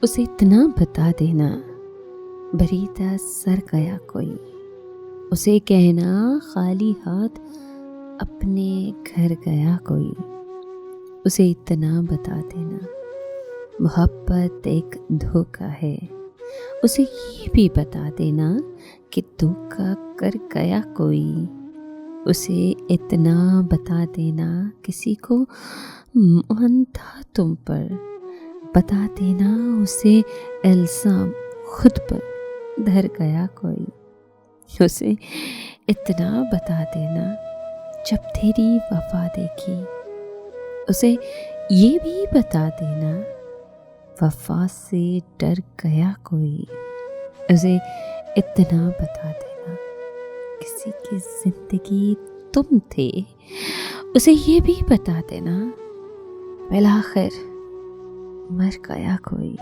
اسے اتنا بتا دینا بریتا سر گیا کوئی، اسے کہنا خالی ہاتھ اپنے گھر گیا کوئی، اسے اتنا بتا دینا محبت ایک دھوکا ہے، اسے یہ بھی بتا دینا کہ دھوکا کر گیا کوئی، اسے اتنا بتا دینا کسی کو من تھا تم پر، بتا دینا اسے الزام خود پر دھر گیا کوئی، اسے اتنا بتا دینا جب تیری وفا دیکھی، اسے یہ بھی بتا دینا وفا سے ڈر گیا کوئی، اسے اتنا بتا دینا کسی کی زندگی تم تھے، اسے یہ بھی بتا دینا بالآخر مر گیا کوئی۔